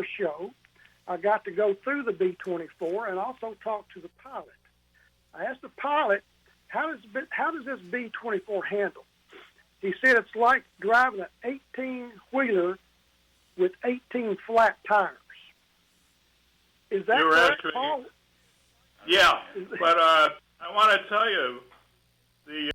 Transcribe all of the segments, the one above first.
first show, I got to go through the B-24 and also talk to the pilot. I asked the pilot, how does this B-24 handle? He said it's like driving an 18-wheeler with 18 flat tires. Is that correct, Paul? Yeah, but I want to tell you, the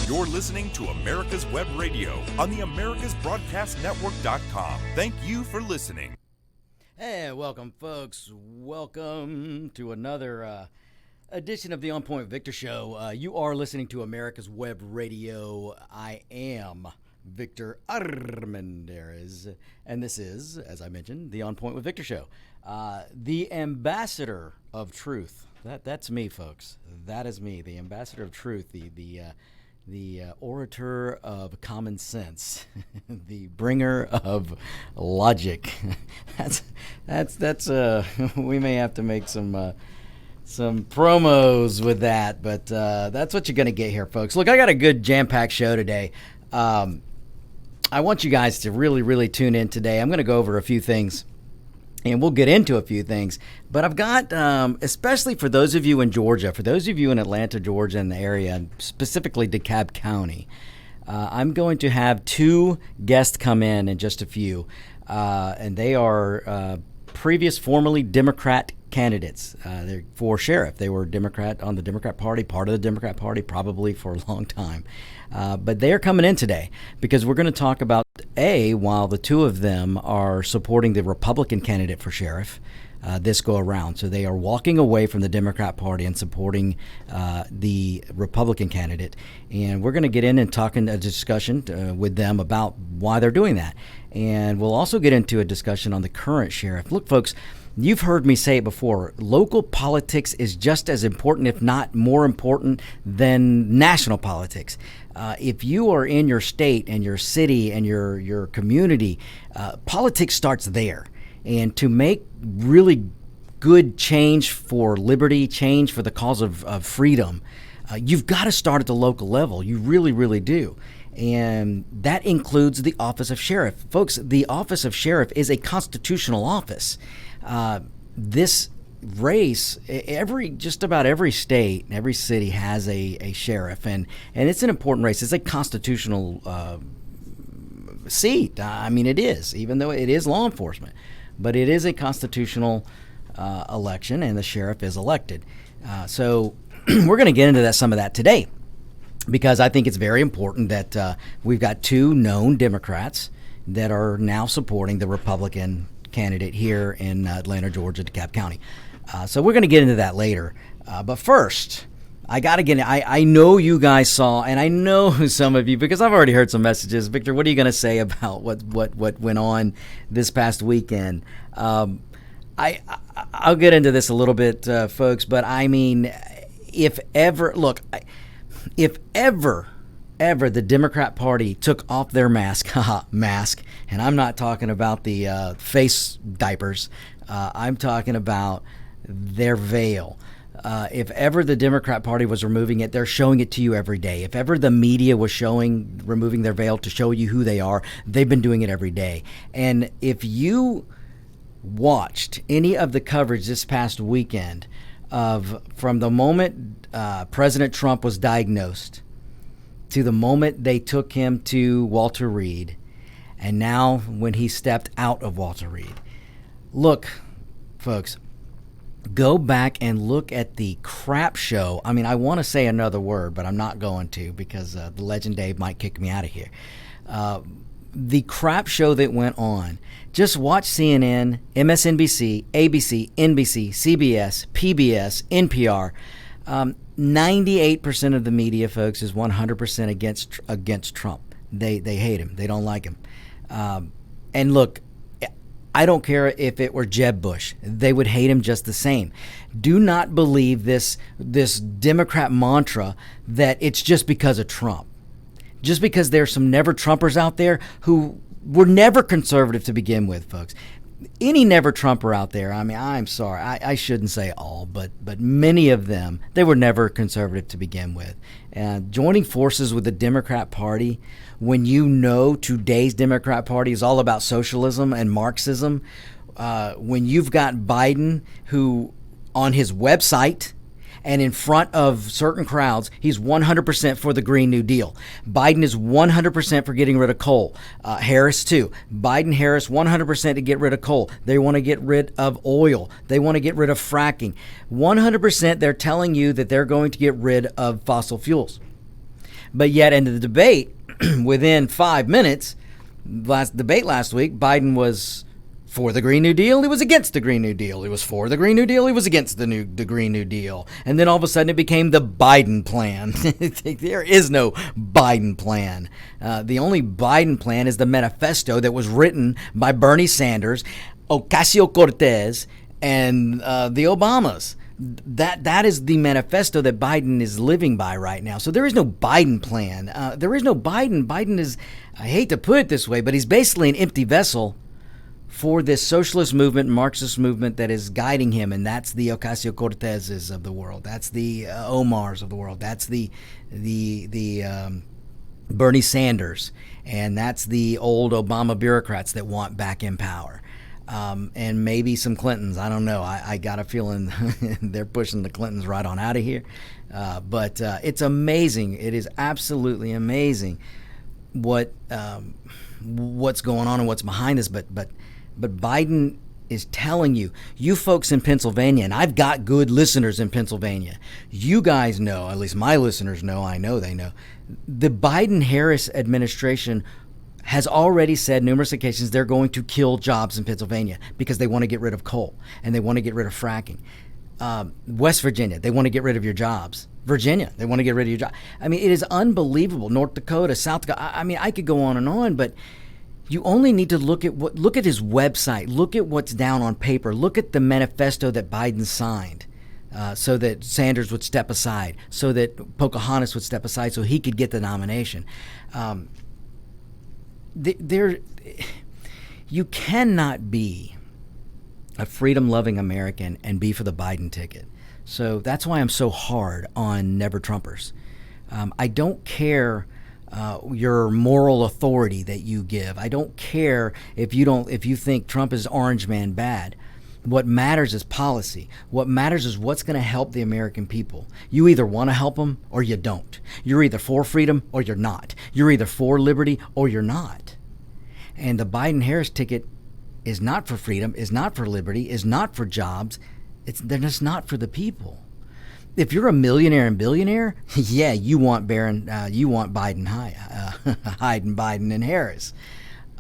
You're listening to America's Web Radio on the AmericasBroadcastNetwork.com. Thank you for listening. Hey, welcome, folks. Welcome to another edition of the On Point Victor Show. You are listening to America's Web Radio. I am Victor Armendariz, and this is, as I mentioned, the On Point with Victor Show. The ambassador of truth. That's me, folks. That is me, the ambassador of truth, the orator of common sense, the bringer of logic. That's we may have to make some promos with that, but that's what you're going to get here, folks. Look, I got a good jam-packed show today. I want you guys to really, really tune in today. I'm going to go over a few things, and we'll get into a few things. But I've got, especially for those of you in Georgia, for those of you in Atlanta, Georgia, and the area, and specifically DeKalb County, I'm going to have two guests come in just a few. And they are previous formerly Democrat candidates. They're for sheriff. They were Democrat on the Democrat Party, part of the Democrat Party, probably for a long time. But they are coming in today because we're going to talk about, while the two of them are supporting the Republican candidate for sheriff this go around. So they are walking away from the Democrat Party and supporting the Republican candidate. And we're going to get in and talk in a discussion with them about why they're doing that. And we'll also get into a discussion on the current sheriff. Look, folks, you've heard me say it before. Local politics is just as important, if not more important, than national politics. If you are in your state and your city and your community, politics starts there. And to make really good change for liberty, change for the cause of freedom, you've got to start at the local level. You really, really do. And that includes the office of sheriff. Folks, the office of sheriff is a constitutional office. This race, just about every state, every city has a sheriff, and it's an important race. It's a constitutional seat. I mean, it is, even though it is law enforcement, but it is a constitutional election, and the sheriff is elected. So we're going to get into some of that today, because I think it's very important that we've got two known Democrats that are now supporting the Republican candidate here in Atlanta, Georgia, DeKalb County. So we're going to get into that later. But first, I got to get in. I know you guys saw, and I know some of you, because I've already heard some messages. Victor, what are you going to say about what went on this past weekend? I'll get into this a little bit, folks, but I mean, if ever the Democrat Party took off their mask, and I'm not talking about the face diapers, I'm talking about their veil. If ever the Democrat Party was removing it, they're showing it to you every day. If ever the media was removing their veil to show you who they are, they've been doing it every day. And if you watched any of the coverage this past weekend from the moment President Trump was diagnosed to the moment they took him to Walter Reed, and now when he stepped out of Walter Reed. Look, folks, go back and look at the crap show. I mean, I want to say another word, but I'm not going to, because the legend Dave might kick me out of here. The crap show that went on. Just watch CNN, MSNBC, ABC, NBC, CBS, PBS, NPR. 98% of the media, folks, is 100% against Trump. They hate him. They don't like him. And look, I don't care if it were Jeb Bush. They would hate him just the same. Do not believe this Democrat mantra that it's just because of Trump. just because there's some never Trumpers out there who were never conservative to begin with, folks. Any never Trumper out there, I mean, I'm sorry, I shouldn't say all, but many of them, they were never conservative to begin with. And joining forces with the Democrat Party, when you know today's Democrat Party is all about socialism and Marxism, when you've got Biden who on his website and in front of certain crowds, he's 100% for the Green New Deal. Biden is 100% for getting rid of coal. Harris, too. Biden, Harris, 100% to get rid of coal. They want to get rid of oil. They want to get rid of fracking. 100% they're telling you that they're going to get rid of fossil fuels. But yet in the debate, within 5 minutes, debate last week, Biden was for the Green New Deal, he was against the Green New Deal. He was for the Green New Deal, he was against the Green New Deal. And then all of a sudden it became the Biden plan. There is no Biden plan. The only Biden plan is the manifesto that was written by Bernie Sanders, Ocasio-Cortez, and the Obamas. That is the manifesto that Biden is living by right now. So there is no Biden plan. There is no Biden. Biden is, I hate to put it this way, but he's basically an empty vessel for this socialist movement, Marxist movement that is guiding him, and that's the Ocasio-Cortezes of the world. That's the Omars of the world. That's the Bernie Sanders, and that's the old Obama bureaucrats that want back in power, and maybe some Clintons. I don't know. I got a feeling they're pushing the Clintons right on out of here. But it's amazing. It is absolutely amazing what's going on and what's behind this. But Biden is telling you, you folks in Pennsylvania, and I've got good listeners in Pennsylvania, you guys know, at least my listeners know, I know they know, the Biden-Harris administration has already said numerous occasions they're going to kill jobs in Pennsylvania because they want to get rid of coal and they want to get rid of fracking. West Virginia, they want to get rid of your jobs. Virginia, they want to get rid of your jobs. I mean, it is unbelievable. North Dakota, South Dakota, I mean, I could go on, but you only need to look at his website, look at what's down on paper, look at the manifesto that Biden signed, so that Sanders would step aside, so that Pocahontas would step aside, so he could get the nomination. You cannot be a freedom-loving American and be for the Biden ticket. So that's why I'm so hard on Never Trumpers. I don't care your moral authority that you give. I don't care if you think Trump is orange man bad. What matters is policy. What matters is what's going to help the American people. You either want to help them or you don't. You're either for freedom or you're not. You're either for liberty or you're not. And the Biden-Harris ticket is not for freedom, is not for liberty, is not for jobs. They're just not for the people. If you're a millionaire and billionaire, yeah, you want Biden, Hyde and Biden and Harris.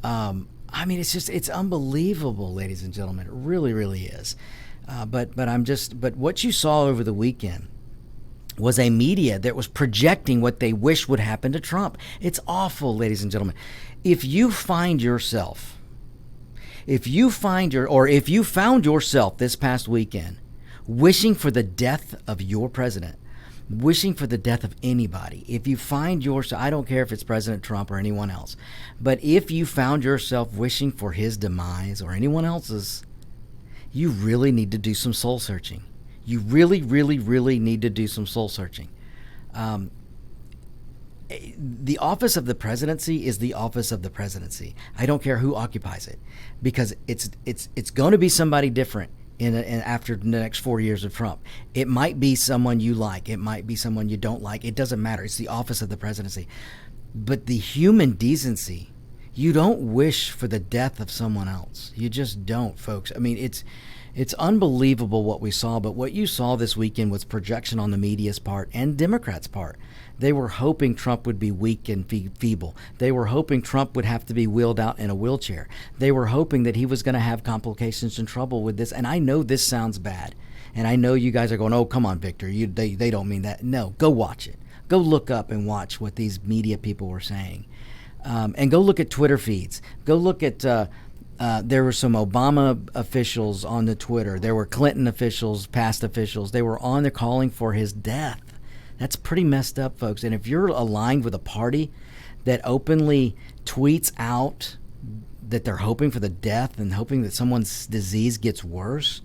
I mean, it's unbelievable, ladies and gentlemen. It really, really is. But what you saw over the weekend was a media that was projecting what they wish would happen to Trump. It's awful, ladies and gentlemen. If you found yourself this past weekend wishing for the death of your president, wishing for the death of anybody, if you find yourself, I don't care if it's President Trump or anyone else, but if you found yourself wishing for his demise or anyone else's, you really need to do some soul searching. You really, really, really need to do some soul searching. The office of the presidency is the office of the presidency. I don't care who occupies it, because it's going to be somebody different in after the next 4 years of Trump. It might be someone you like. It might be someone you don't like. It doesn't matter. It's the office of the presidency. But the human decency, you don't wish for the death of someone else. You just don't, folks. I mean, it's unbelievable what we saw, but what you saw this weekend was projection on the media's part and Democrats' part. They were hoping Trump would be weak and feeble. They were hoping Trump would have to be wheeled out in a wheelchair. They were hoping that he was going to have complications and trouble with this. And I know this sounds bad. And I know you guys are going, oh, come on, Victor. They don't mean that. No, go watch it. Go look up and watch what these media people were saying. And go look at Twitter feeds. Go look at... there were some Obama officials on the Twitter. There were Clinton officials, past officials. They were on there calling for his death. That's pretty messed up, folks. And if you're aligned with a party that openly tweets out that they're hoping for the death and hoping that someone's disease gets worse,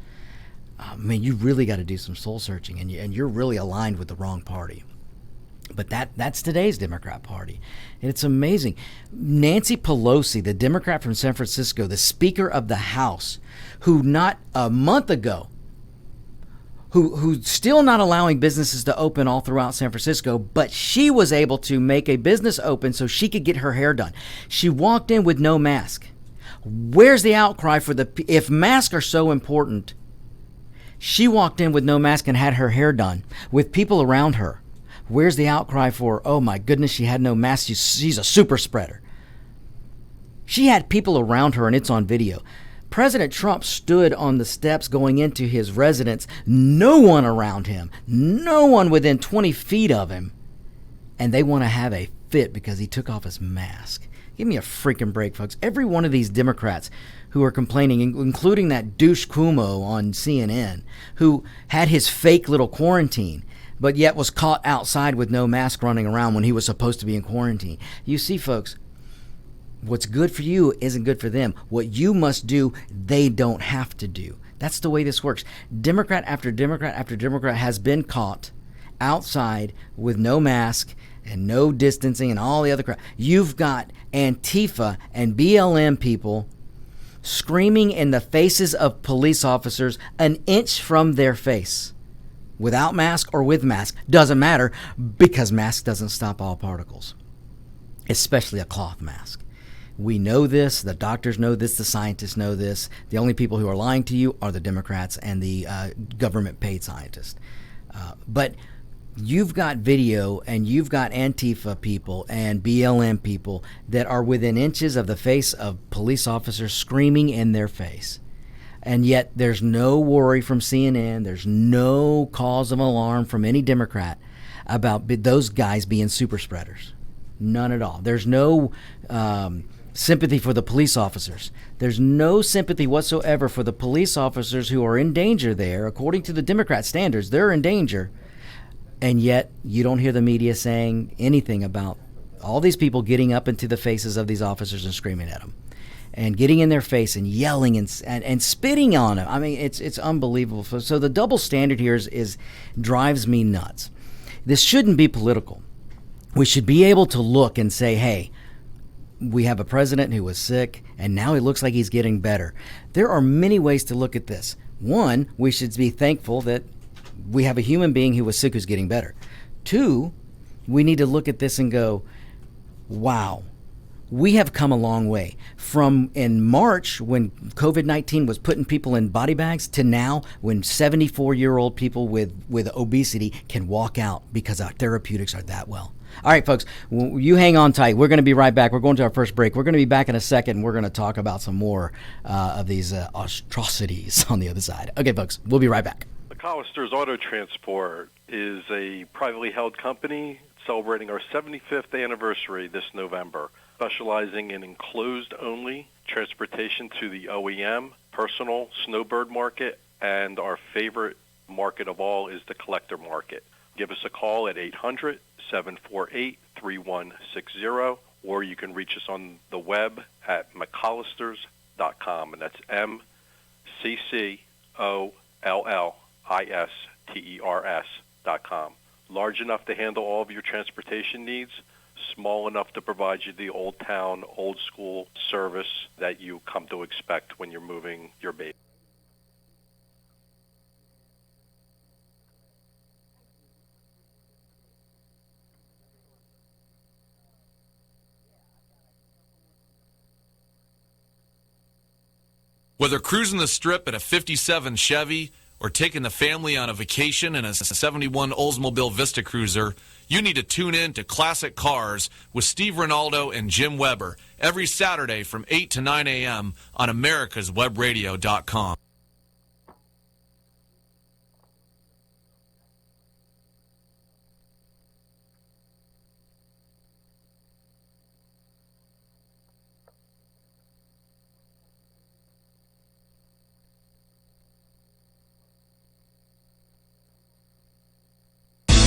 you really got to do some soul searching, and you're really aligned with the wrong party. But that's today's Democrat Party. And it's amazing. Nancy Pelosi, the Democrat from San Francisco, the Speaker of the House, who not a month ago, who's still not allowing businesses to open all throughout San Francisco, but she was able to make a business open so she could get her hair done. She walked in with no mask. Where's the outcry for if masks are so important? She walked in with no mask and had her hair done with people around her. Where's the outcry for, oh my goodness, she had no mask, she's a super spreader? She had people around her, and it's on video. President Trump stood on the steps going into his residence, no one around him, no one within 20 feet of him, and they want to have a fit because he took off his mask. Give me a freaking break, folks. Every one of these Democrats who are complaining, including that douche Cuomo on CNN, who had his fake little quarantine, but yet was caught outside with no mask running around when he was supposed to be in quarantine. You see, folks, what's good for you isn't good for them. What you must do, they don't have to do. That's the way this works. Democrat after Democrat after Democrat has been caught outside with no mask and no distancing and all the other crap. You've got Antifa and BLM people screaming in the faces of police officers an inch from their face. Without mask or with mask, doesn't matter, because mask doesn't stop all particles, especially a cloth mask. We know this, the doctors know this, the scientists know this. The only people who are lying to you are the Democrats and the government-paid scientists. But you've got video and you've got Antifa people and BLM people that are within inches of the face of police officers screaming in their face. And yet there's no worry from CNN. There's no cause of alarm from any Democrat about those guys being super spreaders. None at all. There's no sympathy for the police officers. There's no sympathy whatsoever for the police officers who are in danger there. According to the Democrat standards, they're in danger. And yet you don't hear the media saying anything about all these people getting up into the faces of these officers and screaming at them, and getting in their face and yelling and spitting on them. I mean, it's unbelievable. So the double standard here is drives me nuts. This shouldn't be political. We should be able to look and say, hey, we have a president who was sick, and now he looks like he's getting better. There are many ways to look at this. One, we should be thankful that we have a human being who was sick who's getting better. Two, we need to look at this and go, wow, we have come a long way from in March when COVID-19 was putting people in body bags to now when 74-year-old people with obesity can walk out because our therapeutics are that well. All right, folks, you hang on tight. We're going to be right back. We're going to our first break. We're going to be back in a second, and we're going to talk about some more of these atrocities on the other side. Okay, folks, we'll be right back. McAllister's Auto Transport is a privately held company celebrating our 75th anniversary this November, specializing in enclosed-only transportation to the OEM, personal snowbird market, and our favorite market of all is the collector market. Give us a call at 800-748-3160, or you can reach us on the web at mcallisters.com, and that's McCollisters.com. Large enough to handle all of your transportation needs, small enough to provide you the old town, old school service that you come to expect when you're moving your baby. Whether cruising the strip in a 57 Chevy or taking the family on a vacation in a 71 Oldsmobile Vista Cruiser, you need to tune in to Classic Cars with Steve Ronaldo and Jim Weber every Saturday from 8 to 9 a.m. on americaswebradio.com.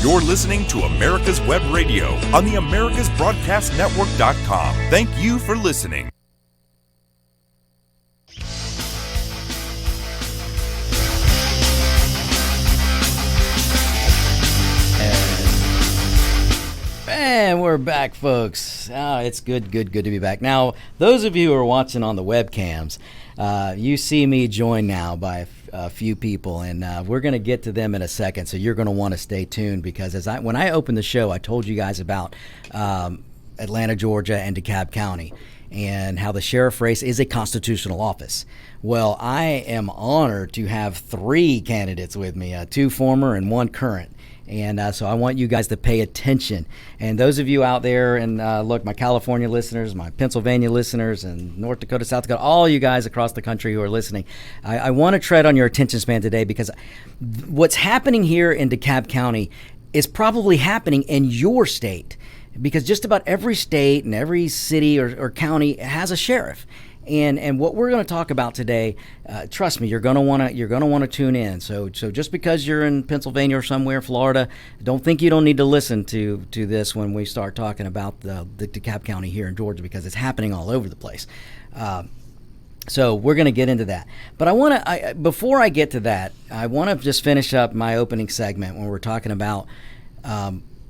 You're listening to America's Web Radio on the AmericasBroadcastNetwork.com. Thank you for listening. And we're back, folks. It's good to be back. Now, those of you who are watching on the webcams, you see me joined now by a few people, and we're going to get to them in a second, so you're going to want to stay tuned, because when I opened the show, I told you guys about Atlanta, Georgia, and DeKalb County, and how the sheriff race is a constitutional office. Well, I am honored to have 3 candidates with me, 2 former and 1 current. And so I want you guys to pay attention. And those of you out there, and look, my California listeners, my Pennsylvania listeners, and North Dakota, South Dakota, all you guys across the country who are listening, I want to tread on your attention span today, because what's happening here in DeKalb County is probably happening in your state, because just about every state and every city or county has a sheriff. And what we're going to talk about today, trust me, you're going to want to tune in. So just because you're in Pennsylvania or somewhere, Florida, don't think you don't need to listen to this when we start talking about the DeKalb County here in Georgia, because it's happening all over the place. So we're going to get into that. But before I get to that, I want to just finish up my opening segment when we're talking about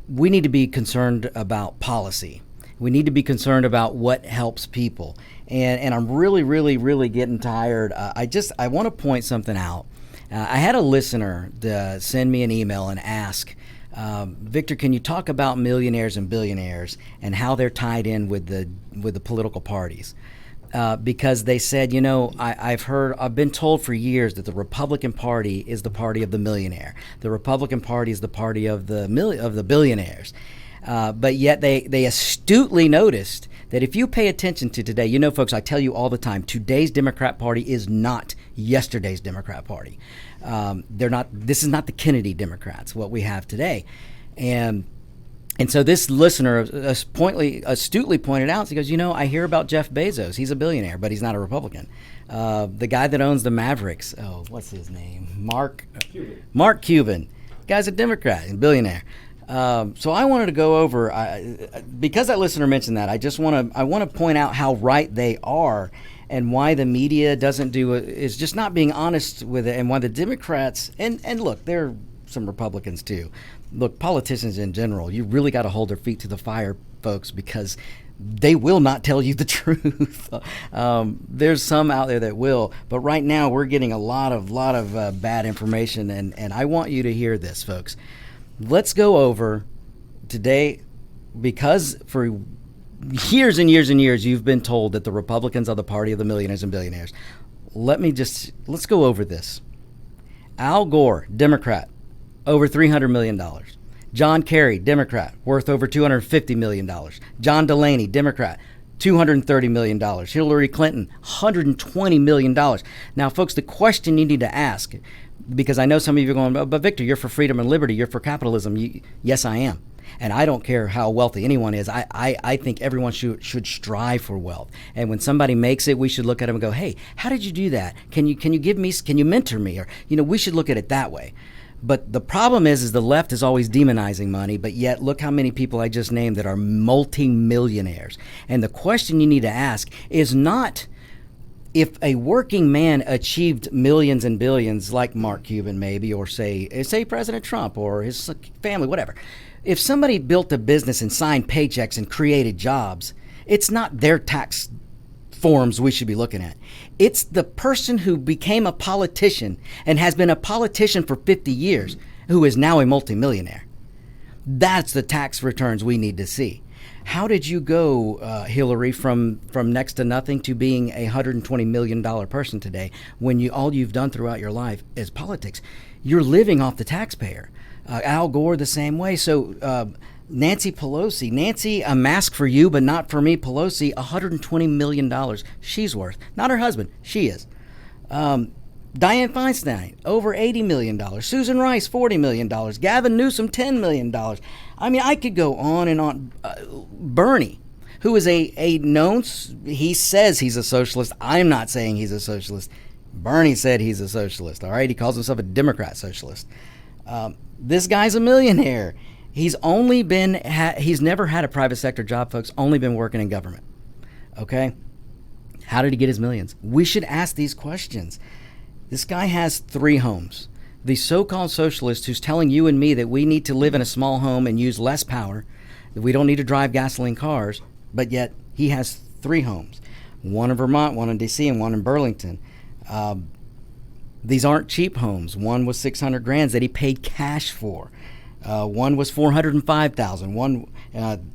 we need to be concerned about policy. We need to be concerned about what helps people. And I'm really, really, really getting tired. I want to point something out. I had a listener send me an email and ask, Victor, can you talk about millionaires and billionaires and how they're tied in with the political parties? Because they said, I've been told for years that the Republican Party is the party of the millionaire. The Republican Party is the party of the billionaires. But yet they astutely noticed that if you pay attention to today, folks, I tell you all the time, today's Democrat Party is not yesterday's Democrat Party. They're not. This is not the Kennedy Democrats, what we have today. And so this listener astutely pointed out, he goes, I hear about Jeff Bezos. He's a billionaire, but he's not a Republican. The guy that owns the Mavericks, what's his name? Mark Cuban. Guy's a Democrat and billionaire. So I wanted to go over, because that listener mentioned that, I want to point out how right they are, and why the media is just not being honest with it, and why the Democrats, and look, there are some Republicans too. Look, politicians in general, you really got to hold their feet to the fire, folks, because they will not tell you the truth. There's some out there that will, but right now we're getting a lot of bad information, and I want you to hear this, folks. Let's go over today, because for years and years and years you've been told that the Republicans are the party of the millionaires and billionaires. Let's go over this. Al Gore, Democrat, over $300 million. John Kerry, Democrat, worth over $250 million. John Delaney, Democrat, $230 million. Hillary Clinton, $120 million. Now, folks, the question you need to ask, because I know some of you are going, but Victor, you're for freedom and liberty, you're for capitalism. Yes, I am. And I don't care how wealthy anyone is. I think everyone should strive for wealth. And when somebody makes it, we should look at them and go, hey, how did you do that? Can you mentor me? Or, we should look at it that way. But the problem is the left is always demonizing money, but yet look how many people I just named that are multi-millionaires. And the question you need to ask is not if a working man achieved millions and billions like Mark Cuban maybe, or say President Trump or his family, whatever. If somebody built a business and signed paychecks and created jobs, it's not their tax forms we should be looking at. It's the person who became a politician and has been a politician for 50 years who is now a multimillionaire. That's the tax returns we need to see. How did you go, Hillary, from next to nothing to being a $120 million person today, when all you've done throughout your life is politics? You're living off the taxpayer. Al Gore the same way. So Nancy Pelosi, a mask for you but not for me, Pelosi, $120 million she's worth. Not her husband, she is. Dianne Feinstein, over $80 million. Susan Rice, $40 million. Gavin Newsom, $10 million. I mean, I could go on and on. Bernie, who is a known, he says he's a socialist. I'm not saying he's a socialist. Bernie said he's a socialist, all right? He calls himself a Democrat socialist. This guy's a millionaire. He's never had a private sector job, folks, only been working in government. Okay? How did he get his millions? We should ask these questions. This guy has 3 homes. The so-called socialist who's telling you and me that we need to live in a small home and use less power, that we don't need to drive gasoline cars, but yet he has 3 homes. One in Vermont, one in D.C., and one in Burlington. These aren't cheap homes. One was $600,000 that he paid cash for. One was $405,000.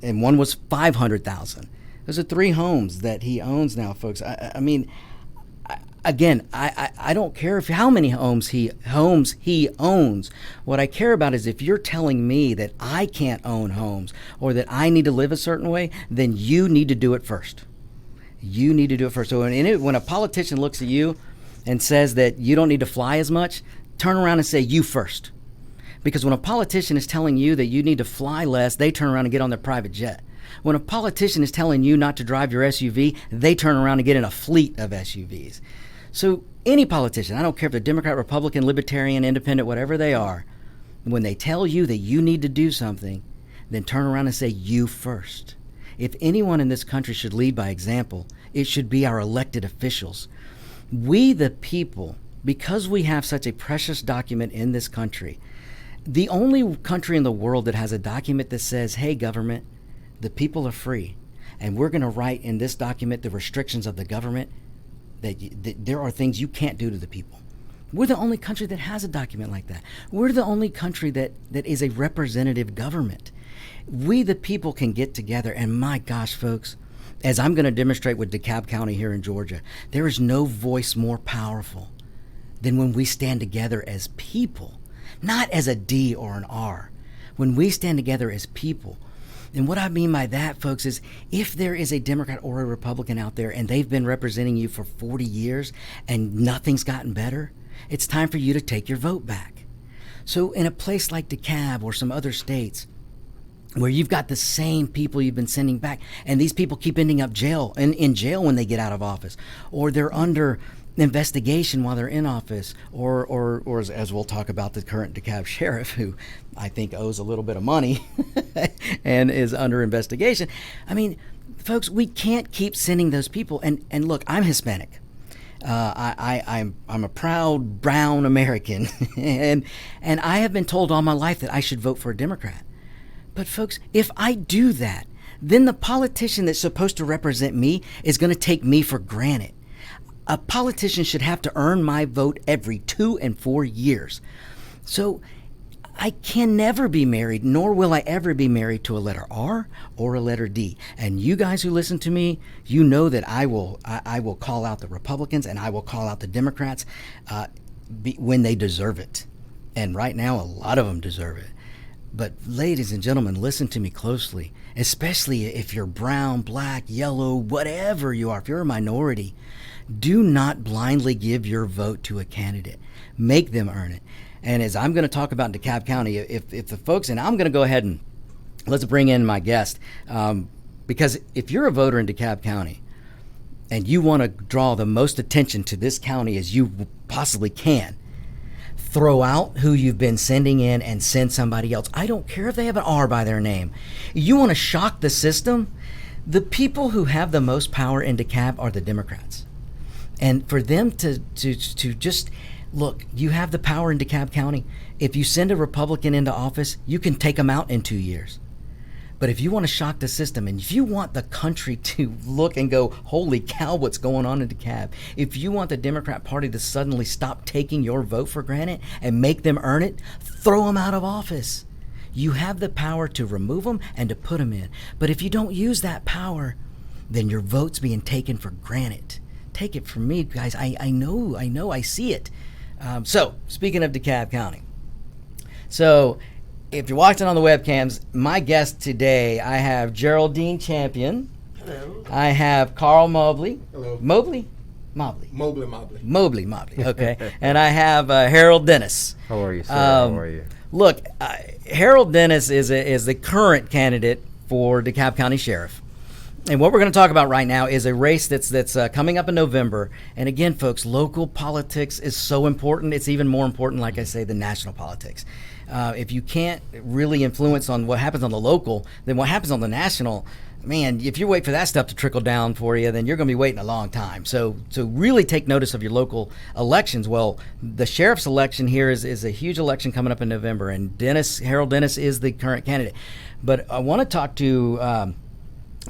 And one was $500,000. Those are 3 homes that he owns now, folks. I mean, I don't care if how many homes he owns. What I care about is if you're telling me that I can't own homes or that I need to live a certain way, then you need to do it first. You need to do it first. So when a politician looks at you and says that you don't need to fly as much, turn around and say you first. Because when a politician is telling you that you need to fly less, they turn around and get on their private jet. When a politician is telling you not to drive your SUV, they turn around and get in a fleet of SUVs. So any politician, I don't care if they're Democrat, Republican, Libertarian, Independent, whatever they are, when they tell you that you need to do something, then turn around and say you first. If anyone in this country should lead by example, it should be our elected officials. We the people, because we have such a precious document in this country, the only country in the world that has a document that says, hey, government, the people are free, and we're going to write in this document the restrictions of the government, that there are things you can't do to the people. We're the only country that has a document like that. We're the only country that is a representative government. We the people can get together, and my gosh, folks, as I'm going to demonstrate with DeKalb County here in Georgia, there is no voice more powerful than when we stand together as people, not as a D or an R. When we stand together as people. And what I mean by that, folks, is if there is a Democrat or a Republican out there and they've been representing you for 40 years and nothing's gotten better, it's time for you to take your vote back. So in a place like DeKalb or some other states where you've got the same people you've been sending back, and these people keep ending up in jail when they get out of office, or they're under investigation while they're in office, or as we'll talk about, the current DeKalb sheriff, who I think owes a little bit of money and is under investigation. I mean, folks, we can't keep sending those people. And look, I'm Hispanic. I'm a proud brown American, and I have been told all my life that I should vote for a Democrat. But folks, if I do that, then the politician that's supposed to represent me is going to take me for granted. A politician should have to earn my vote every 2 and 4 years. So I can never be married, nor will I ever be married to a letter R or a letter D. And you guys who listen to me, you know that I will call out the Republicans and I will call out the Democrats when they deserve it. And right now, a lot of them deserve it. But ladies and gentlemen, listen to me closely, especially if you're brown, black, yellow, whatever you are, if you're a minority. Do not blindly give your vote to a candidate. Make them earn it. And as I'm going to talk about in DeKalb County, if the folks, and I'm going to go ahead and let's bring in my guest, because if you're a voter in DeKalb County and you want to draw the most attention to this county as you possibly can, throw out who you've been sending in and send somebody else. I don't care if they have an R by their name. You want to shock the system? The people who have the most power in DeKalb are the Democrats. And for them to just, look, you have the power in DeKalb County. If you send a Republican into office, you can take them out in 2 years. But if you want to shock the system, and if you want the country to look and go, holy cow, what's going on in DeKalb? If you want the Democrat Party to suddenly stop taking your vote for granted and make them earn it, throw them out of office. You have the power to remove them and to put them in. But if you don't use that power, then your vote's being taken for granted. Take it from me, guys. I know, I see it. So, speaking of DeKalb County. So, if you're watching on the webcams, my guest today, I have Geraldine Champion. Hello. I have Carl Mobley. Hello. Mobley, okay. And I have Harold Dennis. How are you, sir? How are you? Look, Harold Dennis is the current candidate for DeKalb County Sheriff. And what we're going to talk about right now is a race that's coming up in November. And again, folks, local politics is so important. It's even more important, like I say, than national politics. If you can't really influence on what happens on the local, then what happens on the national, man, if you wait for that stuff to trickle down for you, then you're going to be waiting a long time. So really take notice of your local elections. Well, the sheriff's election here is a huge election coming up in November, and Harold Dennis is the current candidate. But I want to talk to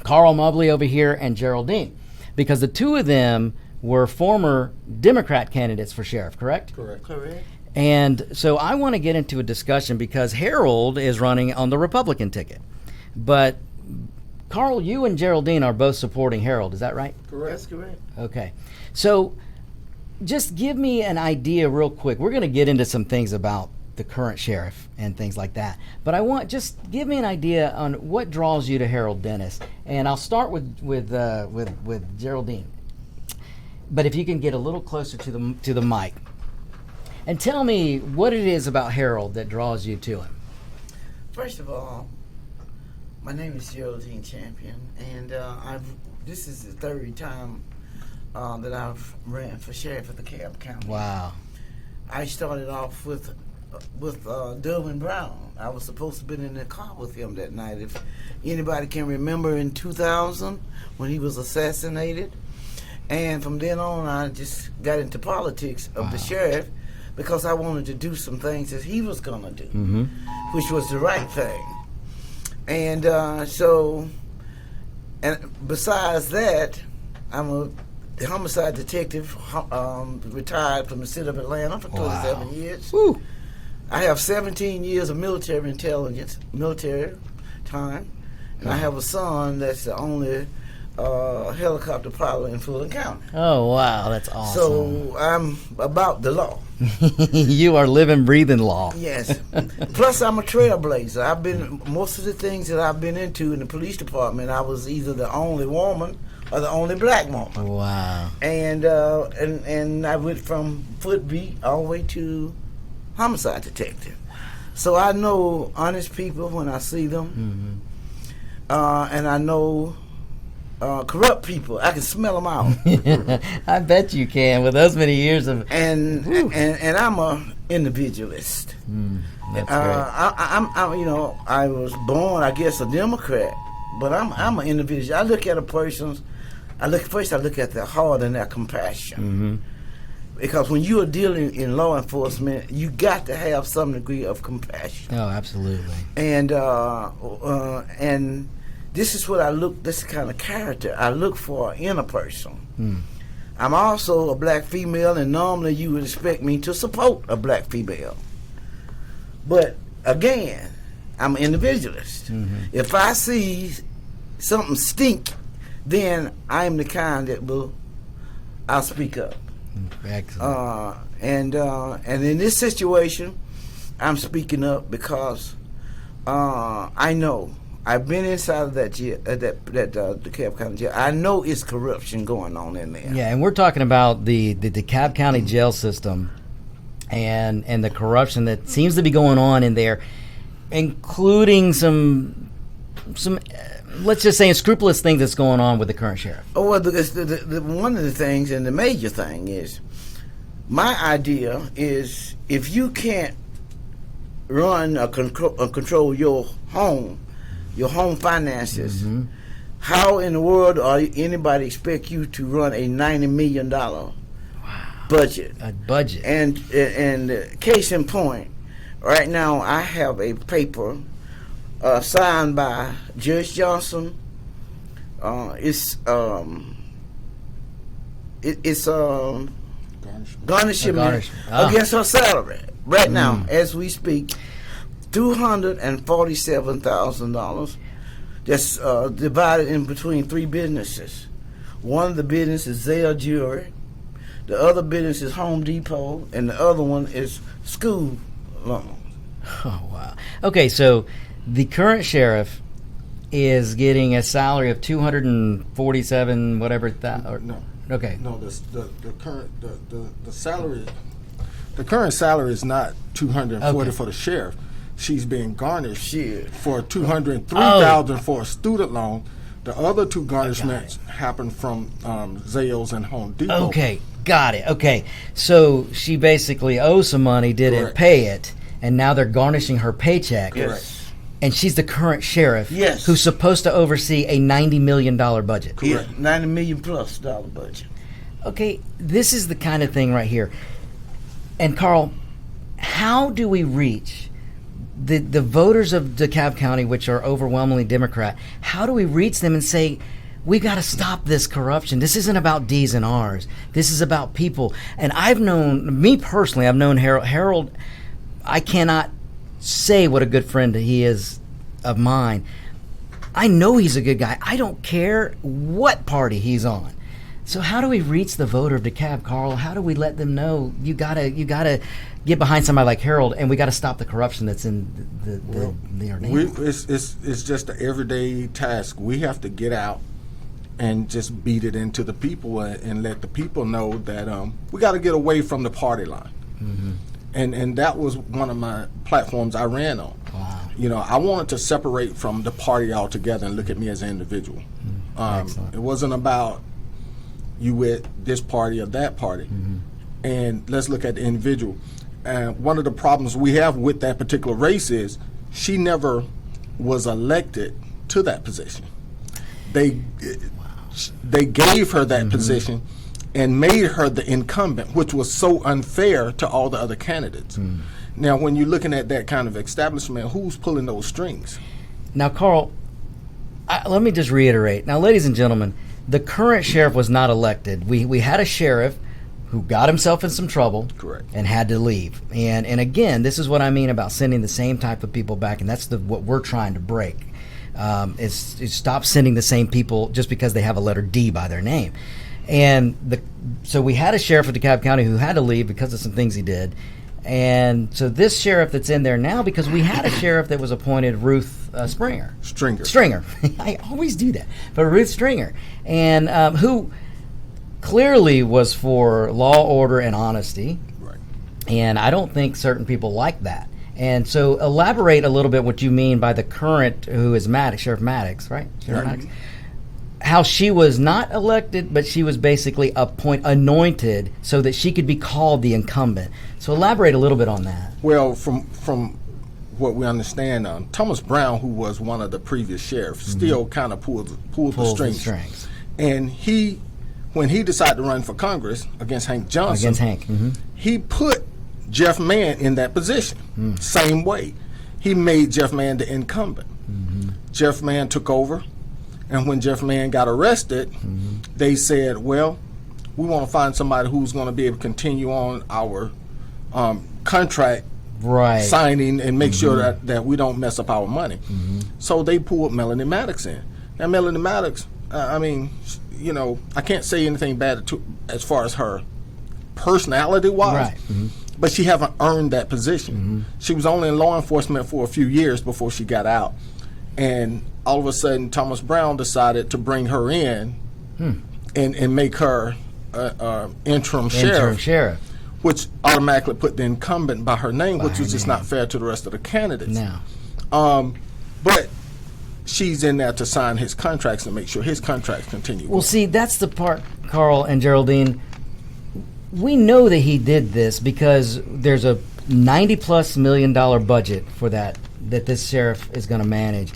Carl Mobley over here and Geraldine, because the two of them were former Democrat candidates for sheriff, correct? Correct. And so I want to get into a discussion because Harold is running on the Republican ticket. But Carl, you and Geraldine are both supporting Harold, is that right? Correct. That's correct. Okay. So just give me an idea real quick. We're going to get into some things about the current sheriff and things like that. But just give me an idea on what draws you to Harold Dennis. And I'll start with Geraldine. But if you can get a little closer to the mic. And tell me what it is about Harold that draws you to him. First of all, my name is Geraldine Champion, and this is the third time that I've ran for sheriff of DeKalb County. Wow. I started off with Durbin Brown. I was supposed to have been in the car with him that night. If anybody can remember in 2000 when he was assassinated. And from then on, I just got into politics of the sheriff because I wanted to do some things that he was going to do, which was the right thing. And and besides that, I'm a homicide detective, retired from the city of Atlanta for 27 years. Woo. I have 17 years of military intelligence, military time, and I have a son that's the only helicopter pilot in Fulton County. Oh, wow, that's awesome. So I'm about the law. You are living, breathing law. Yes. Plus, I'm a trailblazer. I've been, most of the things that I've been into in the police department, I was either the only woman or the only black woman. Wow. And I went from foot beat all the way to homicide detective. So I know honest people when I see them. And I know corrupt people. I can smell them out. I bet you can with those many years of. And I'm a individualist. That's great. I was born, I guess, a Democrat, but I'm an individual. I look at a person's. I look at their heart and their compassion. Because when you are dealing in law enforcement, you got to have some degree of compassion. Oh, absolutely. And this is what I look. This kind of character I look for in a person. I'm also a black female, and normally you would expect me to support a black female. But again, I'm an individualist. If I see something stink, then I'm the kind that I'll speak up. Excellent. And in this situation, I'm speaking up because I know. I've been inside of that jail, that DeKalb County jail. I know it's corruption going on in there. Yeah, and we're talking about the DeKalb County jail system and the corruption that seems to be going on in there, including some let's just say unscrupulous things that's going on with the current sheriff. Oh, well, one of the things, and the major thing is, my idea is if you can't run or control your home finances, how in the world are anybody expect you to run a $90 million budget? A budget. And case in point, right now I have a paper signed by Judge Johnson. It's garnishment against her salary right now as we speak. $247,000. That's divided in between three businesses. One of the businesses is Zale Jewelry, the other business is Home Depot, and the other one is school loans. Oh, wow. Okay, so the current sheriff is getting a salary of $247 whatever. No. Okay. No, the salary. The current salary is not $240 for the sheriff. She's being garnished for $203,000 for a student loan. The other two garnishments happened from Zales and Home Depot. Okay, got it. Okay, so she basically owes some money, didn't pay it, and now they're garnishing her paycheck. Yes. And she's the current sheriff. Yes. Who's supposed to oversee a $90 million budget. Yeah, $90 million plus dollar budget. Okay, this is the kind of thing right here. And Carl, how do we reach the voters of DeKalb County, which are overwhelmingly Democrat? How do we reach them and say, we've got to stop this corruption? This isn't about D's and R's. This is about people. And I've known Harold. Harold, I cannot say what a good friend he is of mine. I know he's a good guy. I don't care what party he's on. So how do we reach the voter of DeKalb, Carl? How do we let them know you gotta get behind somebody like Harold, and we gotta stop the corruption that's in their name? It's just an everyday task. We have to get out and just beat it into the people and let the people know that we got to get away from the party line. Mm-hmm. And that was one of my platforms I ran on. Wow. You know, I wanted to separate from the party altogether and look at me as an individual. It wasn't about you with this party or that party. Mm-hmm. And let's look at the individual. And one of the problems we have with that particular race is she never was elected to that position. They gave her that position and made her the incumbent, which was so unfair to all the other candidates. Now, when you're looking at that kind of establishment, who's pulling those strings? Now, Carl, let me just reiterate. Now, ladies and gentlemen, the current sheriff was not elected. We had a sheriff who got himself in some trouble. Correct. And had to leave. And again, this is what I mean about sending the same type of people back, and that's what we're trying to break. Is stop sending the same people just because they have a letter D by their name. And so we had a sheriff of DeKalb County who had to leave because of some things he did. And so this sheriff that's in there now, because we had a sheriff that was appointed, Ruth Stringer. I always do that. But Ruth Stringer, and who clearly was for law, order, and honesty. Right. And I don't think certain people like that. And so elaborate a little bit what you mean by the current, who is Maddox, Sheriff Maddox, right? Sheriff Maddox. How she was not elected, but she was basically anointed so that she could be called the incumbent. So elaborate a little bit on that. Well, from what we understand, Thomas Brown, who was one of the previous sheriffs, still kind of pulled the strings. And when he decided to run for Congress against Hank Johnson, he put Jeff Mann in that position. Same way. He made Jeff Mann the incumbent. Jeff Mann took over. And when Jeff Mann got arrested, they said, well, we want to find somebody who's going to be able to continue on our contract signing and make sure that we don't mess up our money. So they pulled Melanie Maddox in. Now, Melanie Maddox, I mean, you know, I can't say anything bad as far as her personality-wise, but she haven't earned that position. She was only in law enforcement for a few years before she got out. And all of a sudden, Thomas Brown decided to bring her in and make her interim sheriff, which automatically put the incumbent by her name, which was just not fair to the rest of the candidates. But she's in there to sign his contracts and make sure his contracts continue. Well, see, that's the part, Carl and Geraldine. We know that he did this because there's a $90+ million budget for that this sheriff is going to manage.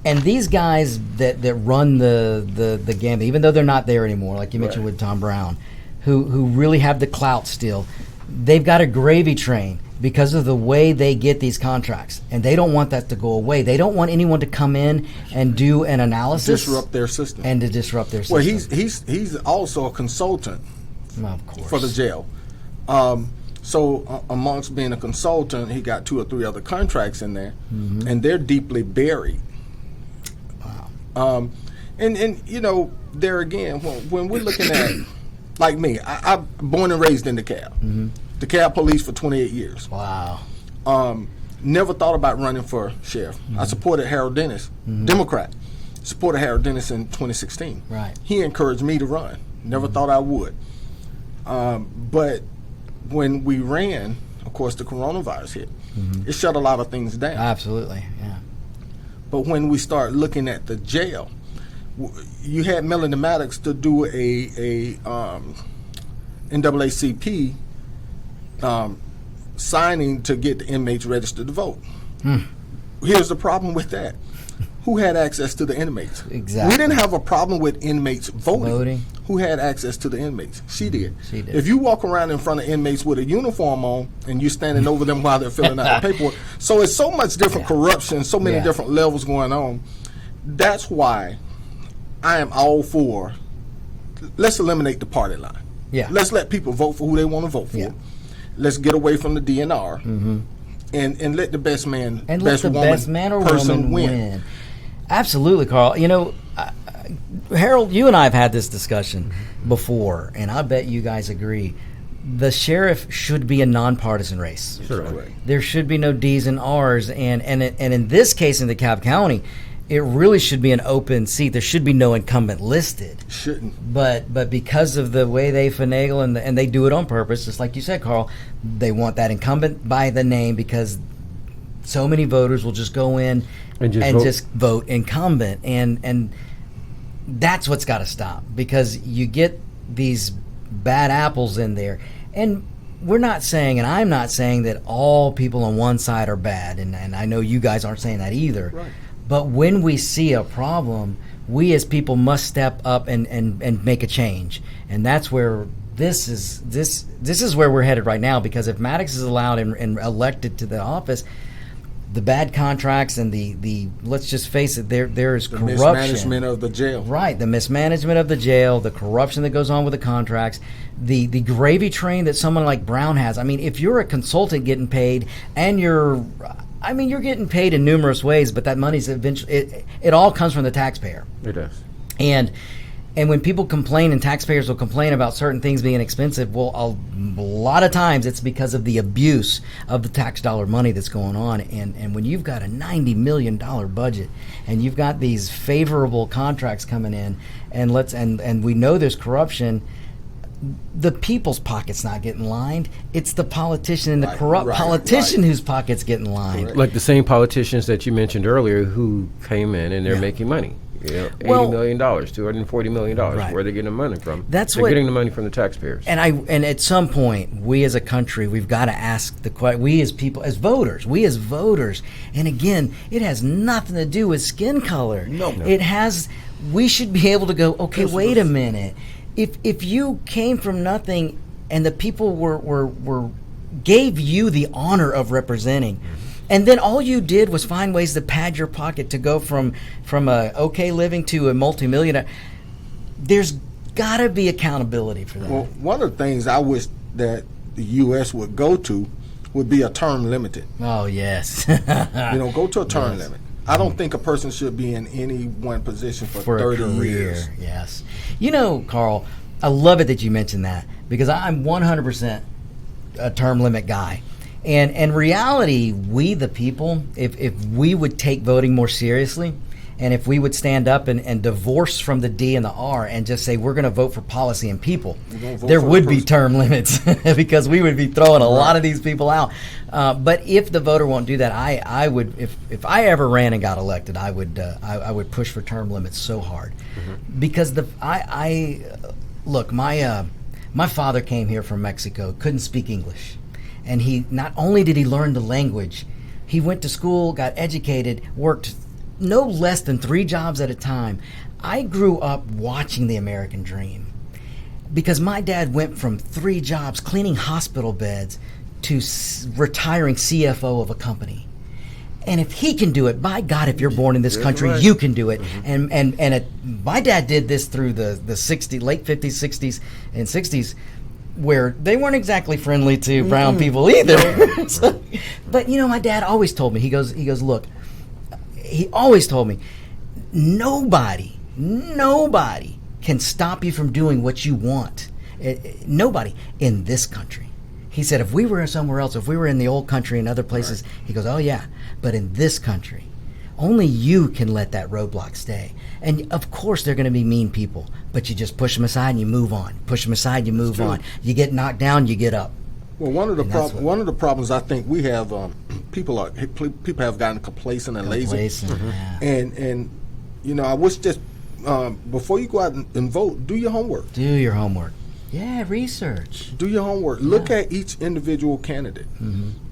And these guys that run the gambit, even though they're not there anymore, like you mentioned with Tom Brown, who really have the clout still, they've got a gravy train because of the way they get these contracts. And they don't want that to go away. They don't want anyone to come in and do an analysis. Disrupt their system. And to disrupt their system. Well, he's also a consultant of course. For the jail. So amongst being a consultant, he got 2 or 3 other contracts in there, and they're deeply buried. Wow. And you know, there again, when we're looking at, like me, I'm born and raised in DeKalb. DeKalb police for 28 years. Wow. Never thought about running for sheriff. I supported Harold Dennis, Democrat. Supported Harold Dennis in 2016. Right. He encouraged me to run. Never thought I would. But when we ran, of course, the coronavirus hit. It shut a lot of things down. Absolutely, yeah. But when we start looking at the jail, you had Melanie Maddox to do a NAACP signing to get the inmates registered to vote. Here's the problem with that. Who had access to the inmates? Exactly. We didn't have a problem with inmates voting. Voting. Who had access to the inmates? She did. She did. If you walk around in front of inmates with a uniform on and you're standing over them while they're filling out the paperwork, so it's so much different corruption, so many different levels going on. That's why I am all for, let's eliminate the party line. Yeah. Let's let people vote for who they want to vote for. Yeah. Let's get away from the DNR and let the best man, And let the best man or woman win. Absolutely, Carl. You know, Harold, you and I have had this discussion before, and I bet you guys agree. The sheriff should be a nonpartisan race. Sure. There should be no D's and R's, and in this case in DeKalb County, it really should be an open seat. There should be no incumbent listed. Shouldn't. But because of the way they finagle and they do it on purpose, just like you said, Carl, they want that incumbent by the name because so many voters will just go in and just vote incumbent, and that's what's got to stop, because you get these bad apples in there. And we're not saying, and I'm not saying that all people on one side are bad, and I know you guys aren't saying that either. Right. But when we see a problem, we as people must step up and make a change. And that's where this is where we're headed right now, because if Maddox is allowed and elected to the office, the bad contracts and the let's just face it, there is corruption. Mismanagement of the jail. Right, the mismanagement of the jail, the corruption that goes on with the contracts, the gravy train that someone like Brown has. I mean, if you're a consultant getting paid and you're getting paid in numerous ways, but that money's eventually it all comes from the taxpayer. It does. And when people complain, and taxpayers will complain about certain things being expensive, well, a lot of times it's because of the abuse of the tax dollar money that's going on. And when you've got a $90 million budget and you've got these favorable contracts coming in, and we know there's corruption, the people's pocket's not getting lined. It's the politician and the corrupt politician whose pocket's getting lined. Correct. Like the same politicians that you mentioned earlier who came in and they're making money. Yeah, $80 million, $240 million. Right. Where are they getting the money from? They're getting the money from the taxpayers. And at some point, we as a country, we've got to ask the question. We as people, as voters, and again, it has nothing to do with skin color. No. It has. We should be able to go, okay, wait a minute. If you came from nothing and the people were gave you the honor of representing, and then all you did was find ways to pad your pocket to go from a okay living to a multimillionaire, there's got to be accountability for that. Well, one of the things I wish that the U.S. would go to would be a term limited. Oh, yes. Go to a term limit. I don't think a person should be in any one position for 30 years. Yes. Carl, I love it that you mentioned that, because I'm 100% a term limit guy. And in reality, we the people, if we would take voting more seriously, and if we would stand up and divorce from the D and the R and just say we're going to vote for policy and people, there would be term limits because we would be throwing a lot of these people out. But if the voter won't do that, I would, if I ever ran and got elected, I would push for term limits so hard, because my father came here from Mexico, couldn't speak English. And he not only did he learn the language, he went to school, got educated, worked no less than 3 jobs at a time. I grew up watching the American dream, because my dad went from 3 jobs, cleaning hospital beds, to retiring CFO of a company. And if he can do it, by God, if you're born in this country, you can do it. My dad did this through the late 50s, 60s, and 60s, where they weren't exactly friendly to brown people either. But my dad always told me, he goes, look, he always told me, nobody can stop you from doing what you want. Nobody in this country. He said, if we were somewhere else, if we were in the old country and other places, he goes, oh yeah, but in this country, only you can let that roadblock stay. And of course, they're going to be mean people, but you just push them aside and you move on. Push them aside, you move on. You get knocked down, you get up. Well, one of the problems I think we have, people have gotten complacent and lazy. And I wish just before you go out and vote, do your homework. Do your homework. Yeah, research. Do your homework. Look at each individual candidate.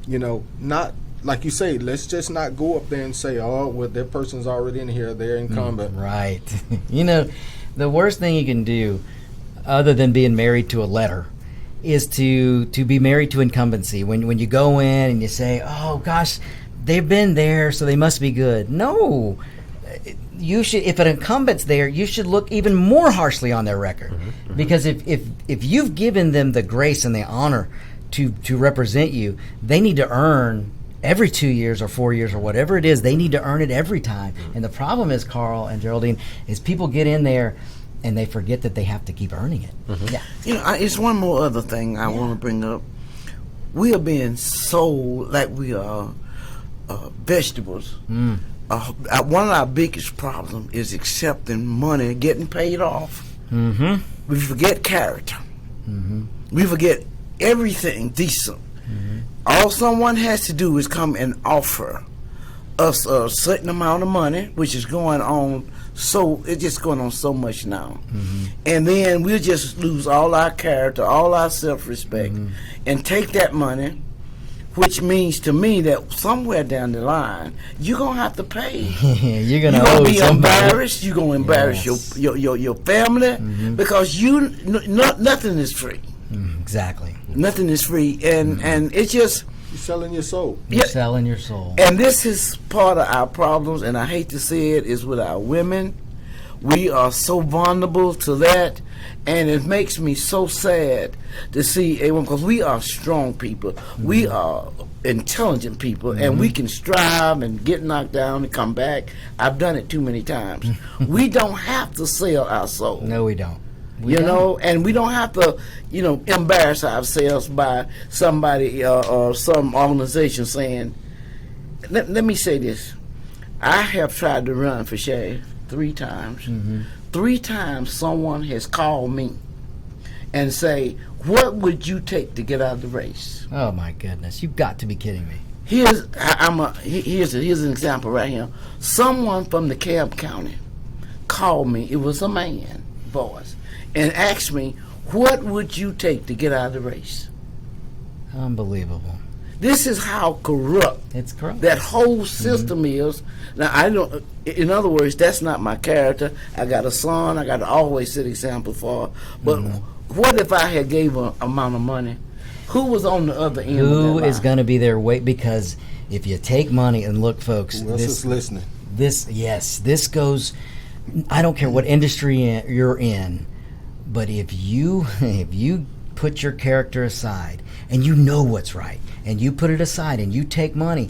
You know, not like you say, let's just not go up there and say, oh, well, that person's already in here, they're incumbent. Right. You know, the worst thing you can do, other than being married to a letter, is to be married to incumbency. When you go in and you say, oh, gosh, they've been there, so they must be good. No. You should, if an incumbent's there, you should look even more harshly on their record. Because if you've given them the grace and the honor to represent you, they need to earn every 2 years or 4 years or whatever it is, they need to earn it every time. And the problem is, Carl and Geraldine, is people get in there and they forget that they have to keep earning it. Yeah. You know, it's one more other thing I want to bring up. We are being sold like we are vegetables. One of our biggest problems is accepting money, getting paid off. We forget character. We forget everything decent. All someone has to do is come and offer us a certain amount of money, which is going on. So it's just going on so much now, and then we'll just lose all our character, all our self-respect, and take that money, which means to me that somewhere down the line you're gonna have to pay. You're gonna be embarrassed. You're gonna embarrass your family because nothing is free. Exactly. Nothing is free, and it's just you're selling your soul. You're selling your soul. And this is part of our problems, and I hate to say it, is with our women. We are so vulnerable to that, and it makes me so sad to see a woman, because we are strong people. We are intelligent people, and we can strive and get knocked down and come back. I've done it too many times. We don't have to sell our soul. No, we don't. You know, and we don't have to, embarrass ourselves by somebody or some organization saying, let me say this. I have tried to run for sheriff 3 times. 3 times someone has called me and say, what would you take to get out of the race? Oh, my goodness. You've got to be kidding me. Here's an example right here. Someone from DeKalb County called me. It was a man voice. And asked me, what would you take to get out of the race? Unbelievable. This is how corrupt that whole system is. Now, in other words, that's not my character. I got a son I got to always set example for. But what if I had gave an amount of money? Who was on the other end of that line? Who is going to be there? Because if you take money, and look, folks. Who else is listening? This goes, I don't care what industry you're in. But if you put your character aside and you know what's right and you put it aside and you take money,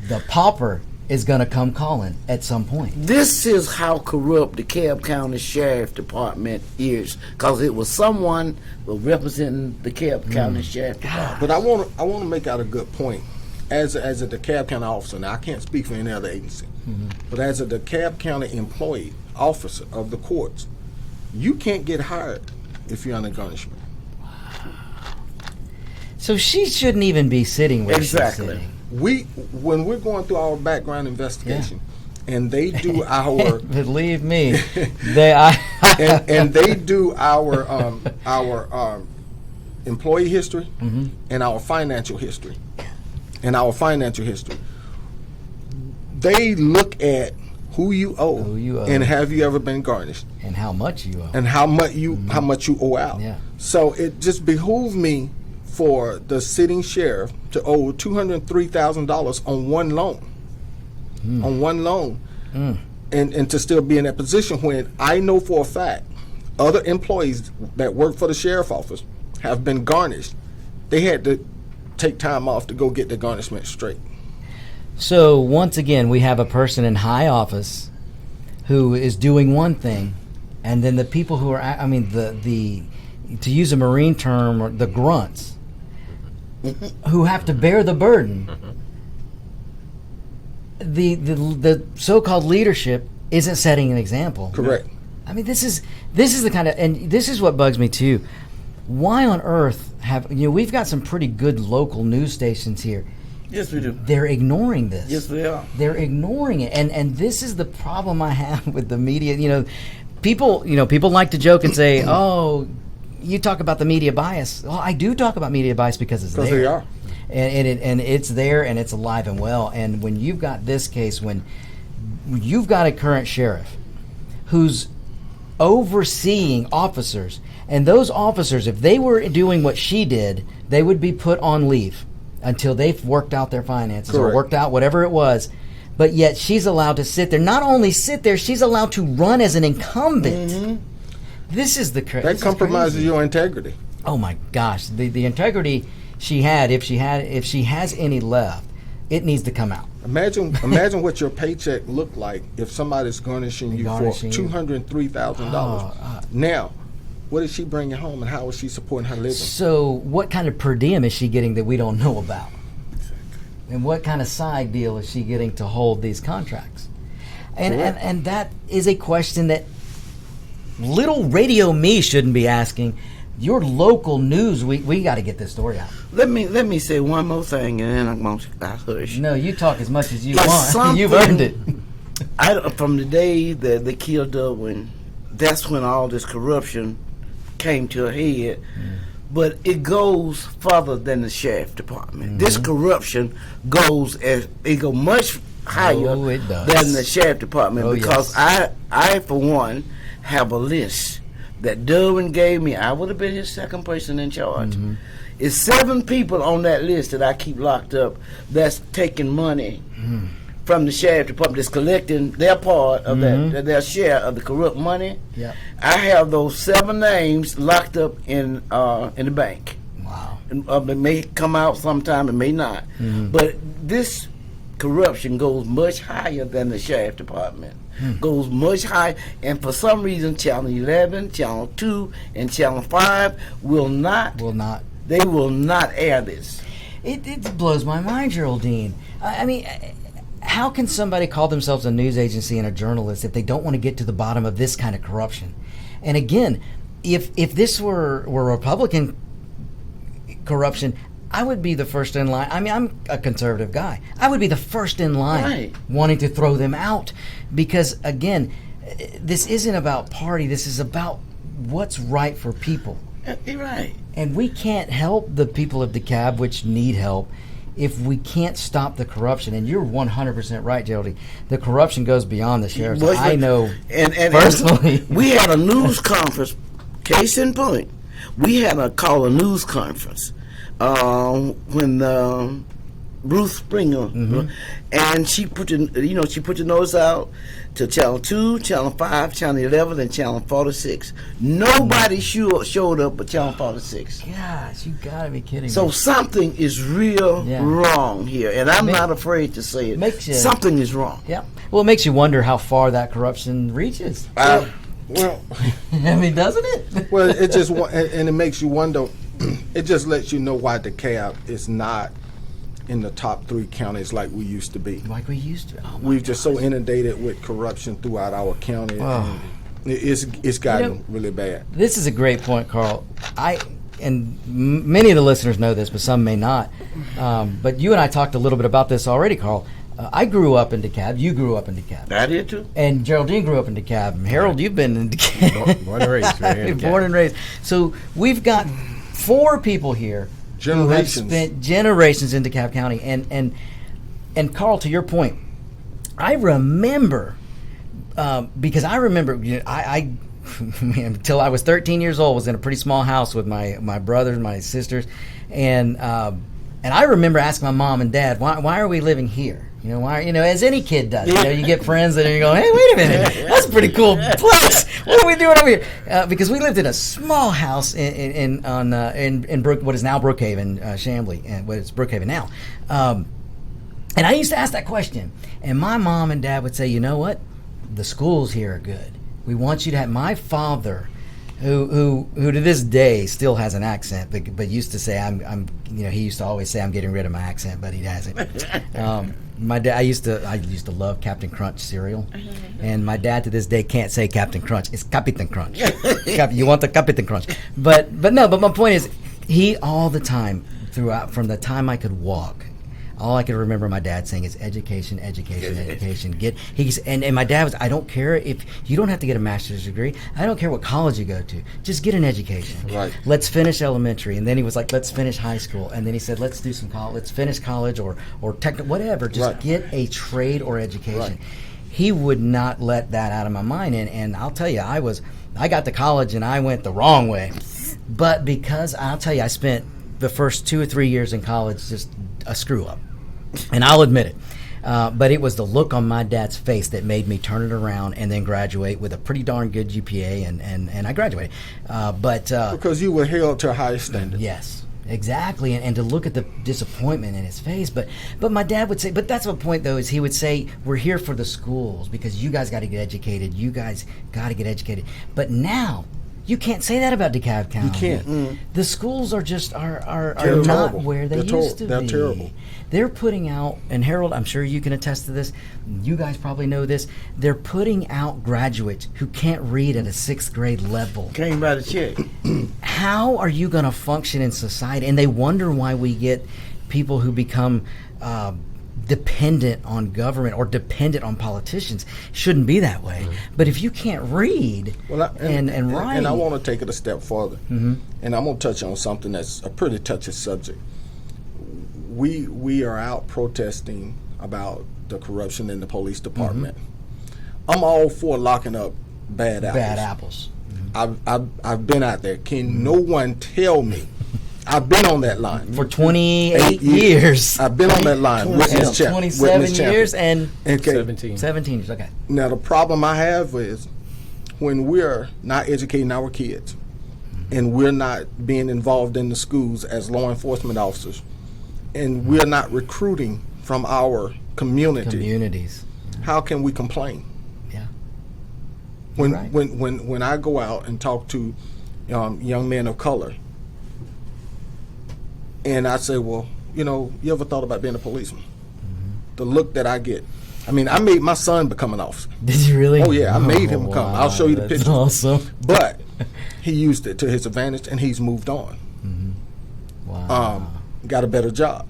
the pauper is going to come calling at some point. This is how corrupt the DeKalb County Sheriff Department is, because it was someone representing the DeKalb County Sheriff Department. But I want to make out a good point. As a DeKalb County officer, now I can't speak for any other agency, but as a DeKalb County employee, officer of the courts, you can't get hired if you're under garnishment. So she shouldn't even be sitting where she's sitting. When we're going through our background investigation, and they do our believe me, and they do our employee history and our financial history, they look at who you owe, and have you ever been garnished, and how much you owe, and how much you owe out. Yeah. So it just behooved me for the sitting sheriff to owe $203,000 on one loan, and to still be in that position when I know for a fact other employees that work for the sheriff office have been garnished. They had to take time off to go get the garnishment straight. So once again, we have a person in high office who is doing one thing, and then the people who are, the to use a Marine term, the grunts, who have to bear the burden. The so-called leadership isn't setting an example. Correct. I mean, this is the kind of, and this is what bugs me too. Why on earth we've got some pretty good local news stations here. Yes, we do. They're ignoring this. Yes, they are. They're ignoring it, and this is the problem I have with the media. People like to joke and say, "Oh, you talk about the media bias. Well, I do talk about media bias because it's there. Because they are. And it's there and it's alive and well. And when you've got this case, when you've got a current sheriff who's overseeing officers, and those officers, if they were doing what she did, they would be put on leave until they've worked out their finances or worked out whatever it was. But yet she's allowed to sit there. Not only sit there, she's allowed to run as an incumbent. Mm-hmm. This is the that compromises your integrity. Oh my gosh, the integrity she had, if she has any left, it needs to come out. Imagine what your paycheck looked like if somebody's garnishing you for $203,000. Now, what is she bringing home, and how is she supporting her living? So, what kind of per diem is she getting that we don't know about? And what kind of side deal is she getting to hold these contracts? And that is a question that little radio me shouldn't be asking. Your local news, we got to get this story out. Let me say one more thing, and then I'm going to hush. No, you talk as much as you want. You've earned it. From the day that they killed Dublin, that's when all this corruption came to a head. But it goes further than the sheriff department. This corruption goes much higher than the sheriff department, because I for one have a list that Durbin gave me. I would have been his second person in charge. It's 7 people on that list that I keep locked up that's taking money from the sheriff department, that's collecting their part of their share of the corrupt money. I have those 7 names locked up in the bank. Wow. And, it may come out sometime, it may not. But this corruption goes much higher than the sheriff department. Goes much higher, and for some reason Channel 11, Channel 2, and Channel 5 will not air this. It blows my mind, Geraldine. I mean, how can somebody call themselves a news agency and a journalist if they don't want to get to the bottom of this kind of corruption? And again, if this were Republican corruption, I would be the first in line. I mean, I'm a conservative guy. I would be the first in line wanting to throw them out, because, again, this isn't about party. This is about what's right for people. You're right. And we can't help the people of DeKalb, which need help, if we can't stop the corruption. And you're 100% right, Geraldine. The corruption goes beyond the sheriff's. I know personally. We had a news conference, case in point. We had a news conference when Ruth Springer, and she put the notice out to Channel 2, Channel 5, Channel 11, and Channel 46. Nobody showed up but Channel 46. Gosh, you gotta be kidding me. So something is real wrong here, and I'm not afraid to say it. Something is wrong. Yeah. Well, it makes you wonder how far that corruption reaches. Well, I mean, doesn't it? Well, it just and it makes you wonder. It just lets you know why DeKalb is not in the top 3 counties like we used to be. Like we used to. Oh, we've just so inundated with corruption throughout our county. And it's gotten really bad. This is a great point, Carl. And many of the listeners know this, but some may not. But you and I talked a little bit about this already, Carl. I grew up in DeKalb. You grew up in DeKalb. I did too. And Geraldine grew up in DeKalb. Harold, you've been in DeKalb. Born and raised. Right? Born and raised. So we've got 4 people here who have spent generations in DeKalb County. And Carl, to your point, I remember, because I remember, I until I was 13 years old, was in a pretty small house with my brothers, my sisters, and I remember asking my mom and dad, why are we living here? Why? As any kid does. You get friends that you go, hey, wait a minute, that's a pretty cool place. What are we doing over here? Because we lived in a small house in what is now Brookhaven, Chamblee, and what is Brookhaven now. And I used to ask that question, and my mom and dad would say, you know what? The schools here are good. We want you to have. My father, who to this day still has an accent, but used to say he used to always say I'm getting rid of my accent, but he hasn't. My dad, I used to love Captain Crunch cereal, and my dad to this day can't say Captain Crunch. It's Captain Crunch. You want the Captain Crunch? But my point is, he all the time throughout, from the time I could walk, all I can remember my dad saying is education, education, education. And my dad was, I don't care if you don't have to get a master's degree. I don't care what college you go to. Just get an education. Right. Let's finish elementary. And then he was like, let's finish high school. And then he said, let's do some college. Let's finish college or whatever. Just get a trade or education. Right. He would not let that out of my mind. And I'll tell you, I got to college and I went the wrong way. But because I'll tell you, I spent the first 2 or 3 years in college just a screw up. And I'll admit it. But it was the look on my dad's face that made me turn it around and then graduate with a pretty darn good GPA. And I graduated. Because you were held to a higher standard. Yes. Exactly, and to look at the disappointment in his face, but my dad would say, but that's the point though, is he would say, we're here for the schools because you guys got to get educated, but now you can't say that about DeKalb County. You can't. The schools are just are They're not terrible. where they used to be. They're terrible. They're putting out, and Harold, I'm sure you can attest to this, you guys probably know this, they're putting out graduates who can't read at a 6th grade level. Can't write a check. How are you going to function in society? And they wonder why we get people who become dependent on government or dependent on politicians. Shouldn't be that way. But if you can't read and write. And I want to take it a step further. And I'm going to touch on something that's a pretty touchy subject. We are out protesting about the corruption in the police department. I'm all for locking up bad apples. I've been out there. Can no one tell me? I've been on that line for 28 years. I've been on that line. 27 years and 17 years. Okay. Now the problem I have is when we're not educating our kids and we're not being involved in the schools as law enforcement officers, and we're not recruiting from our communities. How can we complain? Yeah. When I go out and talk to young men of color, and I say, well, you ever thought about being a policeman? The look that I get. I mean, I made my son become an officer. Did you really? Oh yeah, I made him become. I'll show you the picture. Awesome. But he used it to his advantage, and he's moved on. Wow. Got a better job.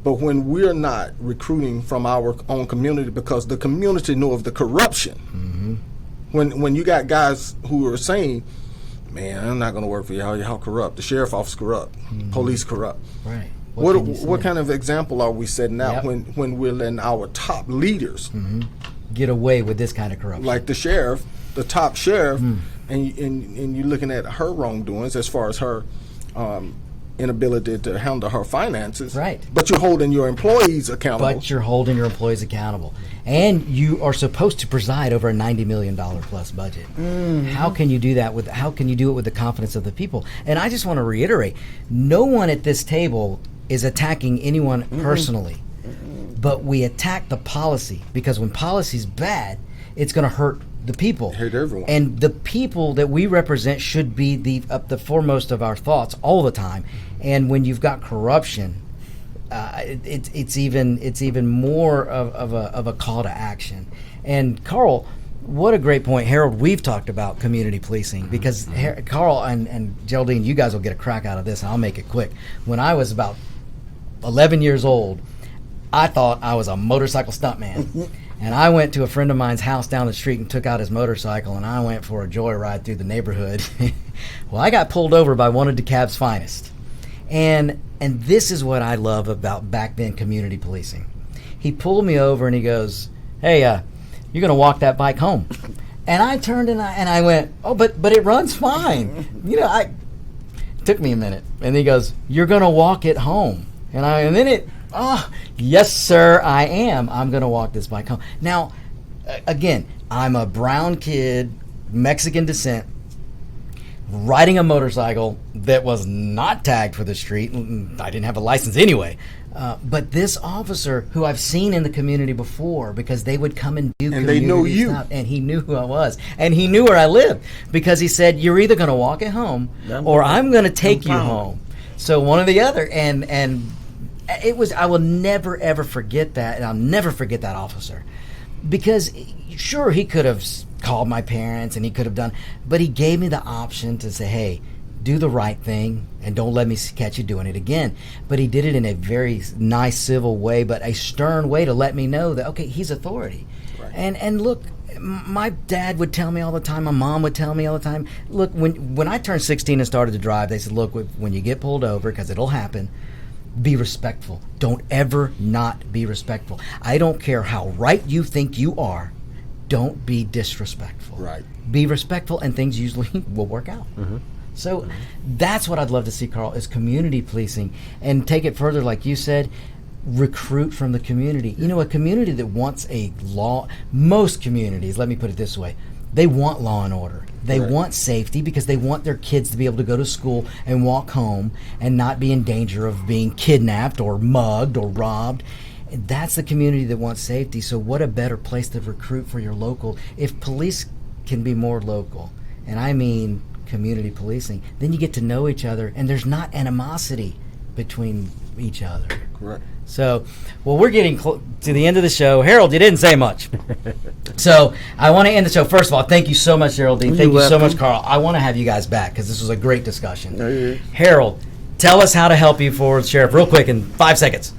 But when we're not recruiting from our own community because the community know of the corruption, when you got guys who are saying, man, I'm not going to work for y'all corrupt, the sheriff office corrupt, police corrupt. Right. What kind of example are we setting out when we're letting our top leaders get away with this kind of corruption? Like the sheriff, the top sheriff, and you're looking at her wrongdoings as far as her inability to handle her finances. Right. But you're holding your employees accountable. And you are supposed to preside over a $90 million plus budget. How can you do that how can you do it with the confidence of the people? And I just want to reiterate, no one at this table is attacking anyone personally. But we attack the policy because when policy's bad, it's going to hurt the people. Hurt everyone. And the people that we represent should be the foremost of our thoughts all the time. And when you've got corruption, it's even more of a call to action. And Carl, what a great point. Harold, we've talked about community policing because Carl and Geraldine, you guys will get a crack out of this, and I'll make it quick. When I was about 11 years old, I thought I was a motorcycle stuntman. And I went to a friend of mine's house down the street and took out his motorcycle, and I went for a joyride through the neighborhood. Well, I got pulled over by one of DeKalb's finest. And this is what I love about back then community policing. He pulled me over and he goes, hey, you're going to walk that bike home. And I turned and I went, oh, but it runs fine. It took me a minute. And he goes, you're going to walk it home. And then yes, sir, I am. I'm going to walk this bike home. Now, again, I'm a brown kid, Mexican descent, riding a motorcycle that was not tagged for the street. I didn't have a license anyway. But this officer, who I've seen in the community before, because they would come and do community they know you. stuff, and he knew who I was, and he knew where I lived, because he said, you're either going to walk it home, or I'm going to take you home. So one or the other, and it was. I will never ever forget that, and I'll never forget that officer, because sure, he could have called my parents and he could have done, but he gave me the option to say, hey, do the right thing and don't let me catch you doing it again. But he did it in a very nice, civil way, but a stern way to let me know that, okay, he's authority. Right. And look, my dad would tell me all the time, my mom would tell me all the time, look, when I turned 16 and started to drive, they said, look, when you get pulled over, because it'll happen, be respectful. Don't ever not be respectful. I don't care how right you think you are. Don't be disrespectful. Right. Be respectful, and things usually will work out. Mm-hmm. So that's what I'd love to see, Carl, is community policing. And take it further, like you said, recruit from the community. You know, a community that wants a law, most communities, let me put it this way, they want law and order. They want safety because they want their kids to be able to go to school and walk home and not be in danger of being kidnapped or mugged or robbed. That's the community that wants safety. So what a better place to recruit for your local. If police can be more local, and I mean community policing, then you get to know each other and there's not animosity between each other. Correct. So, well, we're getting to the end of the show. Harold, you didn't say much. So I want to end the show. First of all, thank you so much, Geraldine. Thank you so much, Carl. I want to have you guys back because this was a great discussion. Harold, tell us how to help you for Sheriff real quick in 5 seconds.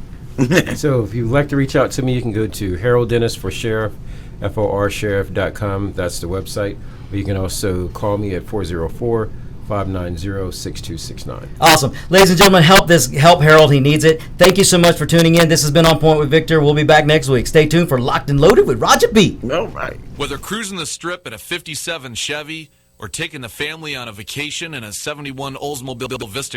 So if you'd like to reach out to me, you can go to Harold Dennis for Sheriff, FORSheriff.com. That's the website. Or you can also call me at 404-590-6269. Awesome. Ladies and gentlemen, help Harold. He needs it. Thank you so much for tuning in. This has been On Point with Victor. We'll be back next week. Stay tuned for Locked and Loaded with Roger B. All right. Whether cruising the strip in a 57 Chevy or taking the family on a vacation in a 71 Oldsmobile Vista